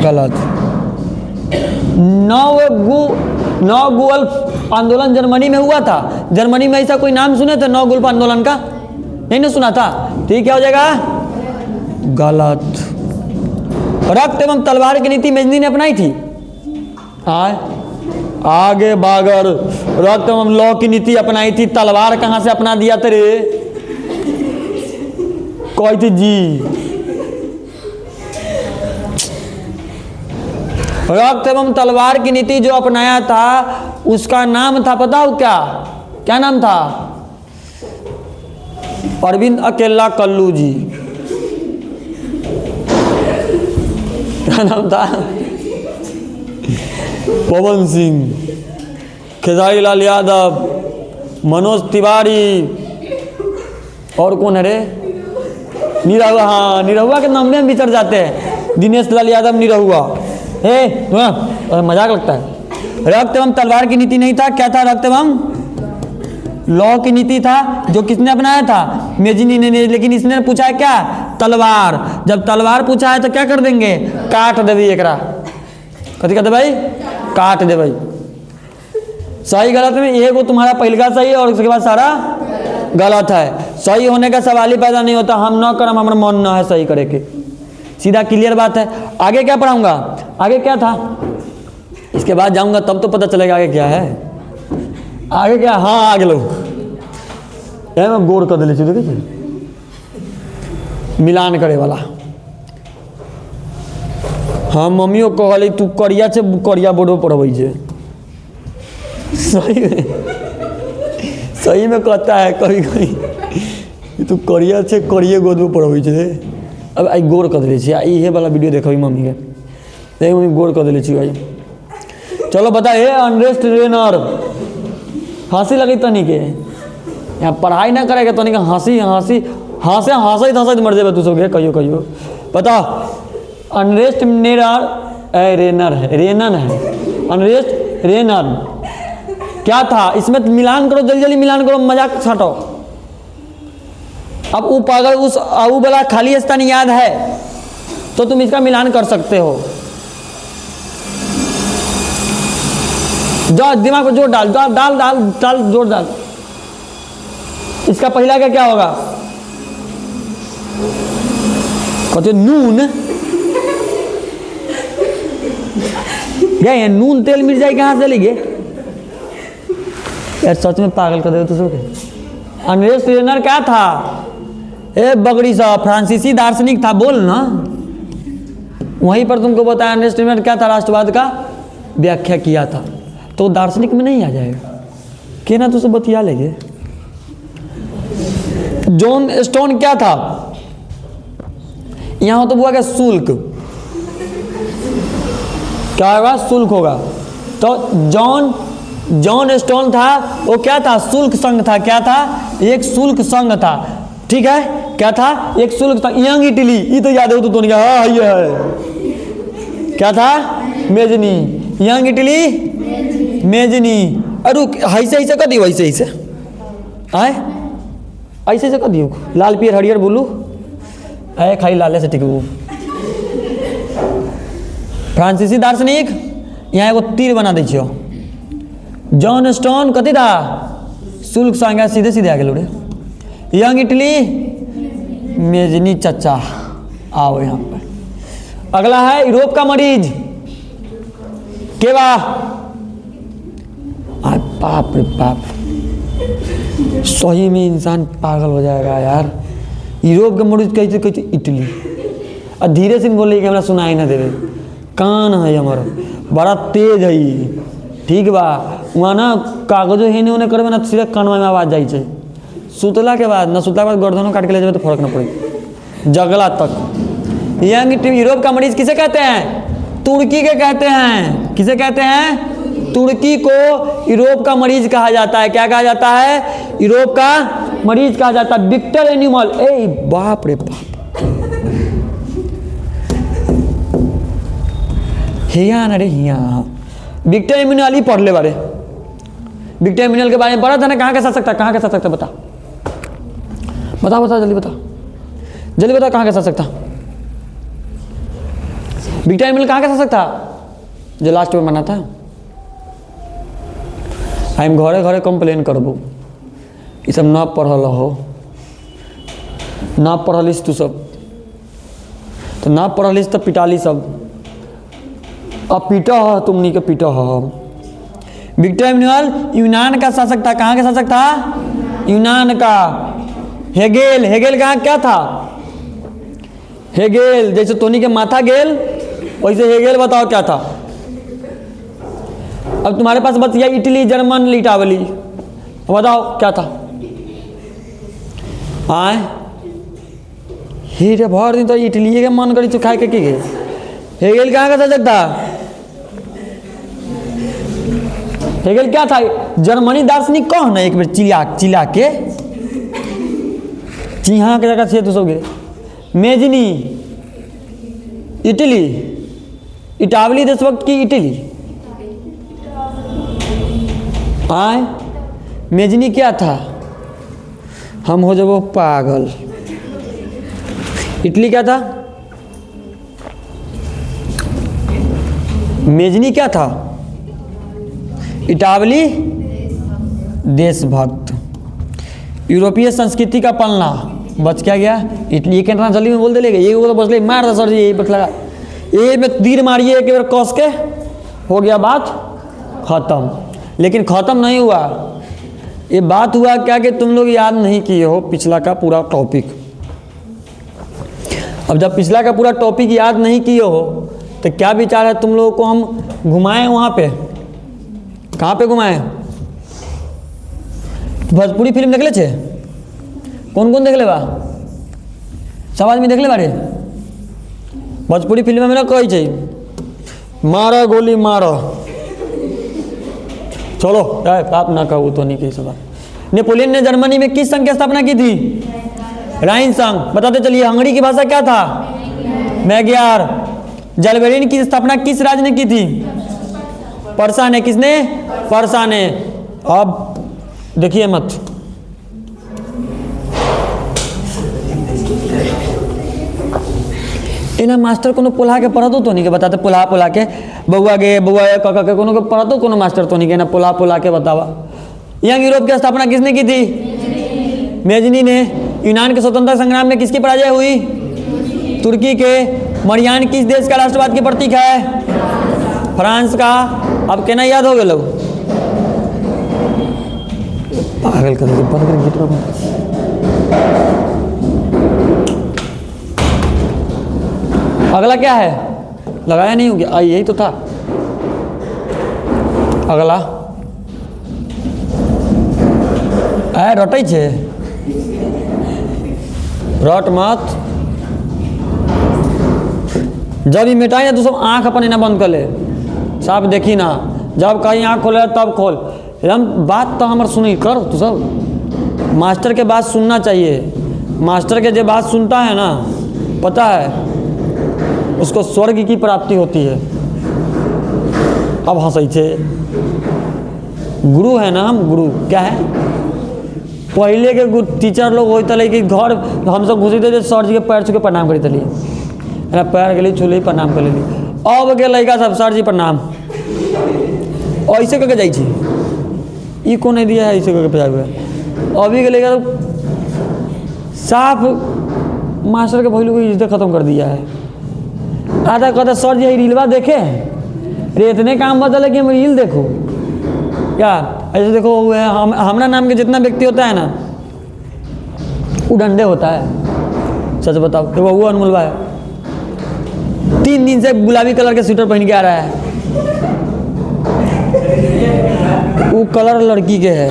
A: गलत। नौ गुल्फ आंदोलन जर्मनी में हुआ था। जर्मनी में ऐसा कोई नाम सुने थे नौ गुल्फ आंदोलन का? नहीं ना सुना था। ठीक क्या हो जाएगा, गलत। रक्त एवं तलवार की नीति मेजनी ने अपनाई थी। आगे बागर रक्त एवं लॉ की नीति अपनाई थी, तलवार कहां से अपना दिया तेरे, कोई थी जी। रक्त एवं तलवार की नीति जो अपनाया था उसका नाम था, पता हो क्या नाम था? अरविंद अकेला कल्लू जी। क्या नाम था? पवन सिंह, खेसारी लाल यादव, मनोज तिवारी, और कौन है रे, निरहुआ। हाँ, निरहुआ के नाम में विचर जाते हैं। दिनेश लाल यादव निरहुआ। मजाक लगता है। रक्त एवं तलवार की नीति नहीं था, क्या था? रक्त एवं लौ की नीति था, जो किसने अपनाया था? मेजिनी ने। लेकिन इसने पूछा है क्या? तलवार। जब तलवार पूछा है तो क्या कर देंगे? काट देवी एकरा। कथी कहते भाई? काट दे भाई। सही गलत में एक वो तुम्हारा पहलका सही है और उसके बाद सारा गलत है। सही होने का सवाल ही पैदा नहीं होता। हम न करम, हमारा मन न है सही करे के। सीधा क्लियर बात है। आगे क्या पढ़ाऊंगा? आगे क्या था? इसके बाद जाऊंगा तब तो पता चलेगा आगे क्या है। आगे क्या? हाँ आगे लो मैं गोर कर दिले देखिए, मिलान करे वाला। हाँ मम्मियों कहले तू करिया से करिया बोर्ड पर पढ़बै छे। सही में कहता है कभी कभी तू करिया से करिए गोद में पढ़बै छे। अब आई गोर कर दिले छी। इहे वाला वीडियो देखबी मम्मी के, देख मम्मी गोर कर दिले छी भाई। चलो बता। हे अनरेस्ट रेनर, हंसी लगी तनी के यहाँ पढ़ाई ना करेगा तनी के हंसी हंसी हंसे हंसत हंसत मर जाए तू सब के। कहियो कहियो बताओ। अनरेस्ट रेनर है, रेनन है। अनरेस्ट रेनर क्या था? इसमें मिलान करो, जल्दी जल्दी मिलान करो, मजाक छाटो। अब वो पागल उस आऊ वाला खाली स्थान याद है तो तुम इसका मिलान कर सकते हो। जो दिमाग पर जोर डाल, डाल डाल डाल डाल जोर डाल। इसका पहला का क्या होगा? कहते नून। गए नून तेल मिर्चाई कहाँ से लेंगे यार? सच में पागल कर दे तो सब। अनरेस्ट रेनर क्या था? ए बगड़ी सा फ्रांसीसी दार्शनिक था, बोल ना। वहीं पर तुमको बताया अनरेस्ट रेनर क्या था? राष्ट्रवाद का व्याख्या किया था। तो दार्शनिक में नहीं आ जाएगा क्या ना? तो सब बतिया लेंगे। जॉन स्टोन क्या था? यहां तो हुआ क्या? शुल्क। क्या होगा? शुल्क होगा। तो जॉन स्टोन था, वो क्या था? शुल्क संघ था। क्या था? एक शुल्क संघ था। ठीक है, क्या था? एक शुल्क संघ। यंग इटली, ये तो याद हो तो नहीं? हाँ ये है। क्या था? मेजनी। Young Italy Mazzini. अरे ऐसे ऐसे कर दियो, ऐसे ऐसे आए ऐसे ऐसे कर दियो। लाल पियर हरियर ब्लू आए खाई लाले से ठीक है। फ्रांसीसी दार्शनिक यहाँ एगो तीर बना दी छियो। जॉन स्टोन कथी था? शुल्क संज्ञा। सीधे सीधे आगे लोड़े। यंग इटली मेजनी चचा। आओ यहाँ पर। अगला है यूरोप का मरीज। केवा। बाप रे बाप, सही में इंसान पागल हो जाएगा यार। यूरोप का मरीज कहते कहते इटली। और धीरे से बोले कि हमरा सुनाई ना देवे। कान है हमारा बड़ा तेज है। ठीक बा, वहाँ ना कागजो हेने उन्हें करबे ना सीधे कानवा में आवाज जाए छे। सुतला के बाद ना, सुतला के बाद गर्दनों काट के ले जाए तो फर्क ना पड़े, जगला तक। यंग यूरोप का मरीज किसे कहते हैं? तुर्की के कहते हैं। किसे कहते हैं? तुर्की को यूरोप का मरीज कहा जाता है। क्या कहा जाता है? यूरोप का मरीज कहा जाता है। Victor animal. ए बाप रे बाप, हिया ना रे हिया। विक्टर एनिमल ही पढ़ ले बारे। विक्टर एनिमल के बारे में पढ़ा था ना? कहाँ के साथ सकता? कहाँ के साथ सकता? बता बता बता, जल्दी बता, जल्दी बता। कहाँ के साथ सकता? विक्टर एनिमल कहाँ के साथ सकता? जो लास्ट में मना था। हम घरे घरे कंप्लेन करबो, ये सब ना पढ़ल हो, ना पढ़लिस तू सब, तो ना पढ़लिस तो पिटाली सब। अब पीटा हो तुमनी के, पीटा हो। विक्टर एनिमल यूनान का शासक था। कहाँ का शासक था? यूनान का। हेगेल। हेगेल कहाँ क्या था? हेगेल जैसे टोनी के माथा गेल, वैसे हेगेल बताओ क्या था? अब तुम्हारे पास बच गया इटली, जर्मन, लिटावली। बताओ क्या था? आए हीरे भर दिन तो इटली के मन करी तो खाए के की गए। हेगेल कहाँ का शासक था? हेगेल क्या था? जर्मनी दार्शनिक कौन है? एक बार चिल्ला के चिहा के जगह छे तो सब गे। मेजनी इटली, इटावली देश वक्त की इटली। आए मेजनी क्या था? हम हो जाओ पागल। इटली क्या था? मेजनी क्या था? इटावली देशभक्त। यूरोपीय संस्कृति का पलना बच क्या गया? इटली। कितना जल्दी में बोल दे लेगा ये तो बच ले, मार दे सर जी, यही बच लगा, ये में तीर मारिए एक बार कस के, हो गया बात खत्म। लेकिन खत्म नहीं हुआ, ये बात हुआ क्या कि तुम लोग याद नहीं किए हो पिछला का पूरा टॉपिक। अब जब पिछला का पूरा टॉपिक याद नहीं किए हो तो क्या विचार है तुम लोगों को हम घुमाएं वहाँ पे? कहाँ पे घुमाएं? भोजपुरी फिल्म देख ले छे? कौन कौन देख ले बा? सब आदमी देख ले बारे? भोजपुरी फिल्म में मेरा कही चाहिए मारा गोली मारा, चलो पाप ना कहूँ तो नहीं कही सब। नेपोलियन ने जर्मनी में किस संघ की स्थापना की थी? राइन संघ। बताते चलिए हंगरी की भाषा क्या था? मैग्यार। जलबेरिन की स्थापना किस राज्य ने की थी? पर्सा ने। किसने? पर्सा ने। अब देखिए मत, इन्हें मास्टर को पोला के पढ़ा तो नहीं के बताते, पोला पोला के बउआ गे बउआ काका के कोनो के पढ़ा तो कोनो मास्टर तो नहीं के ना पोला पोला के बतावा। यंग यूरोप की स्थापना किसने की थी? मेजनी ने। यूनान के स्वतंत्रता संग्राम में किसकी पराजय हुई? तुर्की के। मरियान किस देश का राष्ट्रवाद की प्रतीक है? फ्रांस का। अब कहना याद हो गए लोग? पागल कर बंद कर गीत में। अगला क्या है? लगाया नहीं हो गया, यही तो था अगला। रटै छे, रट मत। जब ये मिटाई ना तो सब आँख अपन ना बंद कर ले, साफ देखी ना। जब कहीं आँख खोले तब खोल। हम बात तो हमारे सुनी कर तू सब। मास्टर के बात सुनना चाहिए। मास्टर के जो बात सुनता है ना, पता है उसको स्वर्ग की प्राप्ति होती है। अब हंसै छे। गुरु है ना हम, गुरु क्या है? पहले के टीचर लोग होते थे कि घर हम सब घुसे थे सर जी के पैर छू के प्रणाम करी तली, पैर गली छू ली प्रणाम कर ली। अब के लड़का सब सर जी प्रणाम ऐसे करके जाइ छी। ई को नहीं दिया है ऐसे करके पजा हुआ। अभी के लड़का तो साफ मास्टर के भैलू को इज्जत खत्म कर दिया है। आधा कहता सर जी रीलवा देखे रे, इतने काम बदल है कि हम रील देखो क्या? ऐसे देखो हमारा नाम के जितना व्यक्ति होता है ना वो डंडे होता है। सच बताओ देखो वो अनमोलवा है, 3 दिन से गुलाबी कलर के स्वेटर पहन के आ रहा है। वो कलर लड़की के है।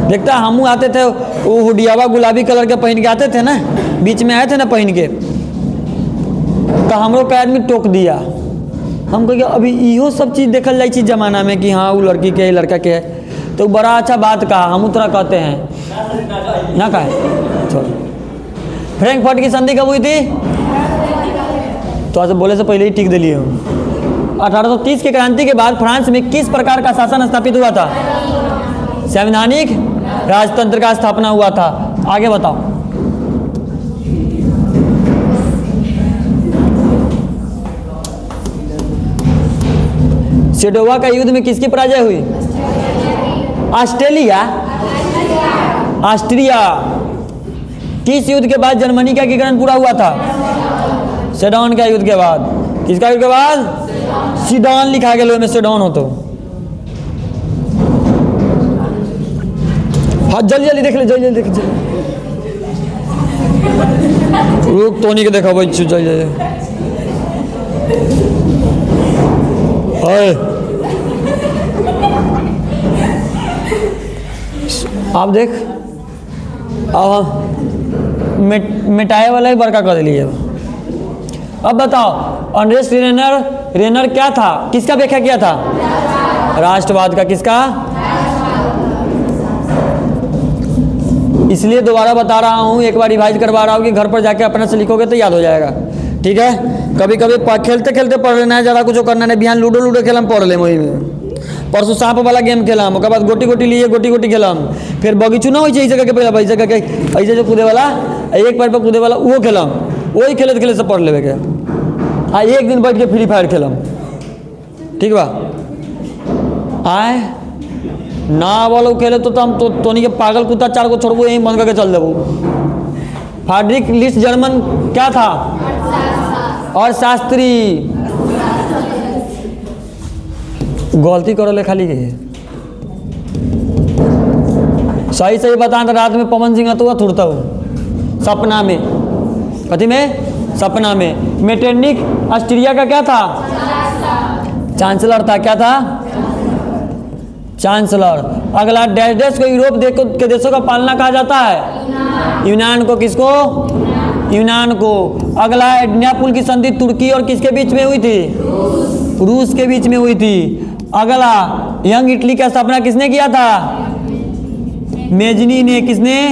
A: देखता हम आते थे वो हुडियावा गुलाबी कलर के पहन के आते थे ना, बीच में आए थे ना पहन के, तो हमरो के आदमी टोक दिया। हम कहे अभी इहो सब चीज़ देखल जाए चीज जमाना में कि हाँ वो लड़की के लड़का के है, तो बड़ा अच्छा बात कहा। हम उतरा कहते हैं ना कहे। फ्रैंकफर्ट की संधि कब हुई थी? तो आज बोले से पहले ही टिक दिलिए। 1830 की क्रांति के बाद फ्रांस में किस प्रकार का शासन स्थापित हुआ था? संवैधानिक राजतंत्र का स्थापना हुआ था। आगे बताओ। सेडोवा का युद्ध में किसकी पराजय हुई? ऑस्ट्रिया। किस युद्ध के बाद जर्मनी का एकीकरण पूरा हुआ था? सेडन का युद्ध के बाद। किसका युद्ध के बाद? सीडन लिखा गया में सेडन हो तो। हाँ जल्दी जल्दी देख ले, जल्दी जल्दी देख। रुक तो नहीं के देखा भाई, जल्दी आप देख। अब मिटाए वाला ही बड़का कर दिलिए। अब बताओ अंड्रेस रेनर क्या था? किसका व्याख्या किया था? राष्ट्रवाद का। किसका? इसलिए दोबारा बता रहा हूँ, एक बार रिवाइज करवा रहा हूँ कि घर पर जाके अपने से लिखोगे तो याद हो जाएगा। ठीक है, कभी कभी खेलते खेलते पढ़ लेना है, ज़्यादा कुछ करना नहीं। बिहान लूडो खेल हम पढ़ ले वही में, परसों सांप वाला गेम खेलम, ओकर बाद गोटी गोटी लिए गोटी गोटी खेलम, फिर बगीचू ना होइ छै ऐसे करके पहले ऐसे करके ऐसे जो कूदे वाला एक पैर पर कूदे वाला वो खेलम, वही खेलत खेले से पढ़ लेवे के आ एक दिन बैठ के फ्री फायर खेलम, ठीक बा। आए ना वालों खेले तो हम तोनी के पागल कुत्ता 4 को छोड़बो यहीं बंद करके चल देबो। फ्रेडरिक लिस्ट जर्मन क्या था? और शास्त्री गलती करो ले खाली के सही सही बता। रात में पवन सिंह तो थुड़ता हो सपना में, कथी में? सपना में। मेटरनिक ऑस्ट्रिया का क्या था? चांसलर था। क्या था? चांसलर। अगला डैश डैश को यूरोप के देशों का पालना कहा जाता है? यूनान को। किसको? यूनान को। अगला एडनियापुल की संधि तुर्की और किसके बीच में हुई थी? रूस के बीच में हुई थी। अगला यंग इटली का स्थापना किसने किया था? मेजनी ने। किसने?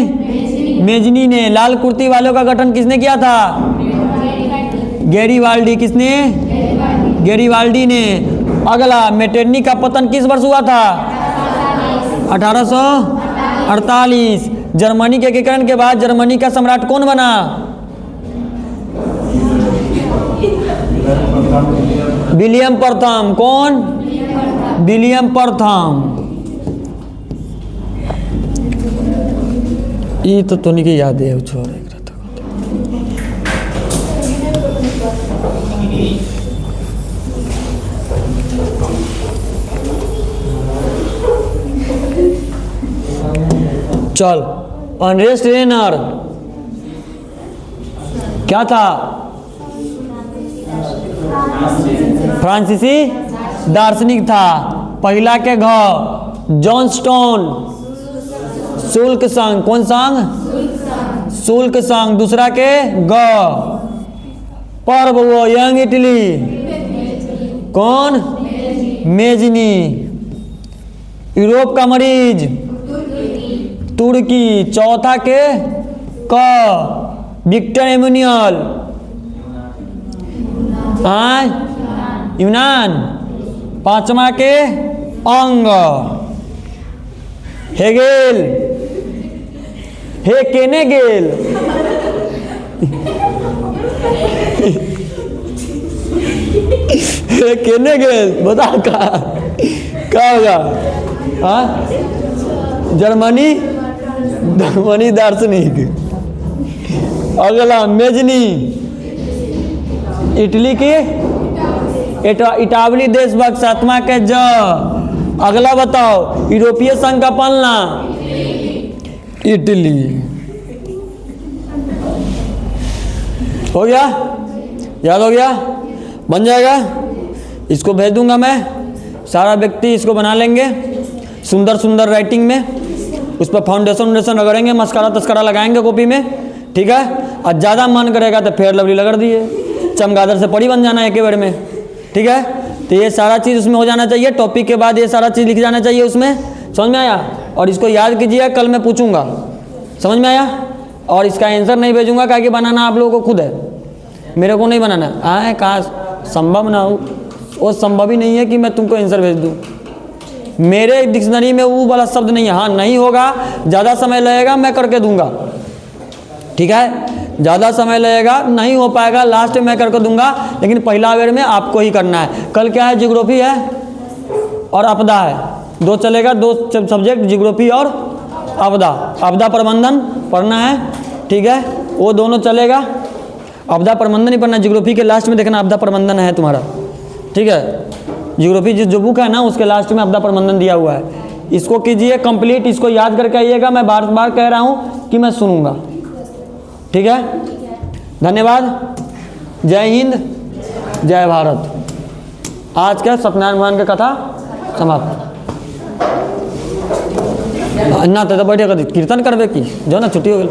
A: मेजनी ने। लाल कुर्ती वालों का गठन किसने किया था? गैरीवाल्डी। किसने? गैरीवाल्डी ने। अगला मेटरनिक का पतन किस वर्ष हुआ था? 1848। जर्मनी के एकीकरण के बाद जर्मनी का सम्राट कौन बना? विलियम प्रथम। कौन? विलियम प्रथम। ये तो तोनी के याद है छोड़ चल। अनरेस्ट रेनर क्या था? फ्रांसीसी दार्शनिक था। पहला के घ जॉन स्टोन शुल्क संघ। कौन संघ? शुल्क संघ। दूसरा के ग पर्व वो यंग इटली। कौन? मेजनी। यूरोप का मरीज तुर्की। चौथा के क विक्टर एमुनियल। यूनान। पांचवा के अंग हेगेल। हे केने गेल। हे केने गेल बता क्या होगा? हाँ जर्मनी दार्शनिक। अगला मेजनी इटली की इटावली देशभक्त। सातवां के ज। अगला बताओ यूरोपीय संघ का पालना? इटली। हो गया? याद हो गया? बन जाएगा। इसको भेज दूंगा मैं, सारा व्यक्ति इसको बना लेंगे सुंदर सुंदर राइटिंग में। उस पर फाउंडेशन रगड़ेंगे, मस्कारा तस्करा लगाएंगे कॉपी में, ठीक है। और ज़्यादा मन करेगा तो फेयर लवली रगड़ दिए, चमगादड़ से परी बन जाना एक बार में, ठीक है। तो ये सारा चीज़ उसमें हो जाना चाहिए। टॉपिक के बाद ये सारा चीज़ लिख जाना चाहिए उसमें। समझ में आया? और इसको याद कीजिए, कल मैं पूछूंगा। समझ में आया? और इसका आंसर नहीं भेजूंगा, क्या कि बनाना आप लोगों को खुद है, मेरे को नहीं बनाना। आए कहाँ संभव ना हो, वो संभव ही नहीं है कि मैं तुमको आंसर भेज दूँ। मेरे डिक्शनरी में वो वाला शब्द नहीं है। हाँ नहीं होगा, ज़्यादा समय लगेगा, मैं करके दूंगा, ठीक है। ज़्यादा समय लगेगा, नहीं हो पाएगा, लास्ट में मैं करके दूंगा, लेकिन पहला अवेयर में आपको ही करना है। कल क्या है? जियोग्राफी है और आपदा है, दो चलेगा, दो सब्जेक्ट जियोग्राफी और आपदा। आपदा प्रबंधन पढ़ना है, ठीक है, वो दोनों चलेगा। आपदा प्रबंधन ही पढ़ना, जियोग्राफी के लास्ट में देखना आपदा प्रबंधन है तुम्हारा, ठीक है। जियोग्राफी जो बुक है ना, उसके लास्ट में आपदा प्रबंधन दिया हुआ है। इसको कीजिए कंप्लीट, इसको याद करके आइएगा। मैं बार बार कह रहा हूँ कि मैं सुनूंगा, ठीक है। धन्यवाद। जय हिंद, जय भारत। आज का सत्यनारायण भगवान की कथा समाप्त। ना तो बैठे कीर्तन करबे की जो ना छुट्टी हो गई।